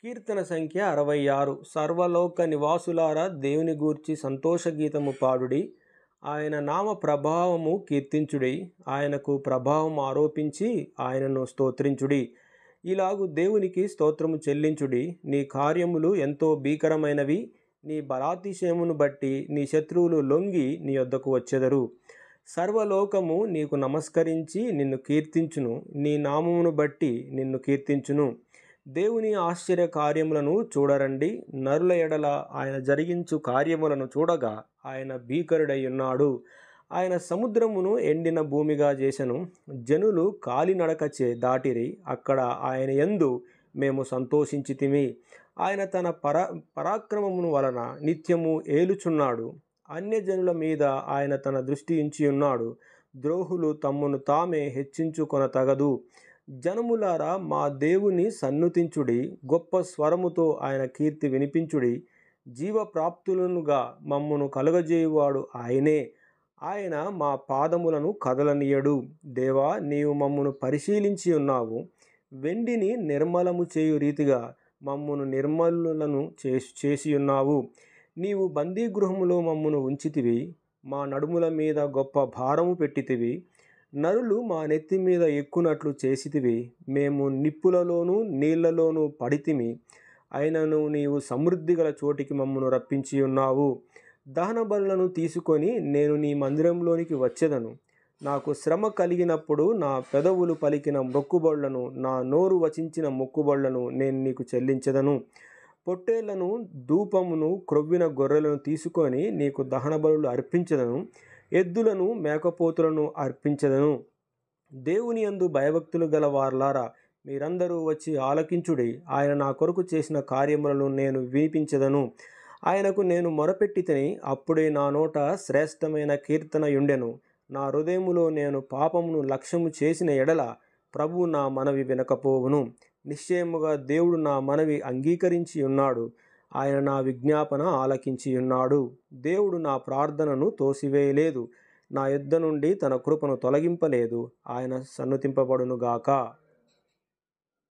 కీర్తన సంఖ్య 66. సర్వలోక నివాసులారా దేవుని గూర్చి సంతోషగీతము పాడుడి. ఆయన నామ ప్రభావము కీర్తించుడి. ఆయనకు ప్రభావం ఆరోపించి ఆయనను స్తోత్రించుడి. ఇలాగు దేవునికి స్తోత్రము చెల్లించుడి. నీ కార్యములు ఎంతో భీకరమైనవి. నీ బలాతిశయమును బట్టి నీ శత్రువులు లొంగి నీ యొద్దకు వచ్చెదరు. సర్వలోకము నీకు నమస్కరించి నిన్ను కీర్తించును. నీ నామమును బట్టి నిన్ను కీర్తించును. దేవుని ఆశ్చర్య కార్యములను చూడరండి. నరుల ఎడల ఆయన జరిగించు కార్యములను చూడగా ఆయన భీకరుడై ఉన్నాడు. ఆయన సముద్రమును ఎండిన భూమిగా చేసెను. జనులు కాలినడకచే దాటిరి. అక్కడ ఆయన యందు మేము సంతోషించితిమి. ఆయన తన పరాక్రమమును వలన నిత్యము ఏలుచున్నాడు. అన్యజనుల మీద ఆయన తన దృష్టి ఉంచి ఉన్నాడు. ద్రోహులు తమ్మును తామే హెచ్చించుకొన తగదు. జనములారా, మా దేవుని సన్నుతించుడి. గొప్ప స్వరముతో ఆయన కీర్తి వినిపించుడి. జీవప్రాప్తులనుగా మమ్మును కలుగజేయువాడు ఆయనే. ఆయన మా పాదములను కదలనీయడు. దేవా, నీవు మమ్మును పరిశీలించి ఉన్నావు. వెండిని నిర్మలము చేయు రీతిగా మమ్మును నిర్మలులను చేసి ఉన్నావు. నీవు బందీగృహములో మమ్మును ఉంచితివి. మా నడుముల మీద గొప్ప భారము పెట్టితివి. నరులు మా నెత్తి మీద ఎక్కునట్లు చేసితివి. మేము నిప్పులలోనూ నీళ్లలోనూ పడితిమి. అయినను నీవు సమృద్ధి గల చోటికి మమ్మను రప్పించి ఉన్నావు. దహన బలులను తీసుకొని నేను నీ మందిరంలోనికి వచ్చెదను. నాకు శ్రమ కలిగినప్పుడు నా పెదవులు పలికిన మొక్కుబడులను, నా నోరు వచించిన మొక్కుబడులను నేను నీకు చెల్లించెదను. పొట్టేళ్లను, ధూపమును, క్రొవ్విన గొర్రెలను తీసుకొని నీకు దహన బలులు అర్పించెదను. ఎద్దులను, మేకపోతులను అర్పించెదను. దేవుని యందు భయభక్తులు గల వారలారా, మీరందరూ వచ్చి ఆలకించుడి. ఆయన నా కొరకు చేసిన కార్యములను నేను వినిపించెదను. ఆయనకు నేను మొరపెట్టితిని, అప్పుడే నా నోట శ్రేష్టమైన కీర్తన యుండెను. నా హృదయములో నేను పాపమును లక్ష్యము చేసిన ఎడల ప్రభువు నా మనవి వినకపోవును. నిశ్చయముగా దేవుడు నా మనవి అంగీకరించి ఉన్నాడు. ఆయన నా విజ్ఞాపన ఆలకించి ఉన్నాడు. దేవుడు నా ప్రార్థనను తోసివేయలేదు. నా యొద్ద నుండి తన కృపను తొలగింపలేదు. ఆయన సన్నుతింపబడునుగాక.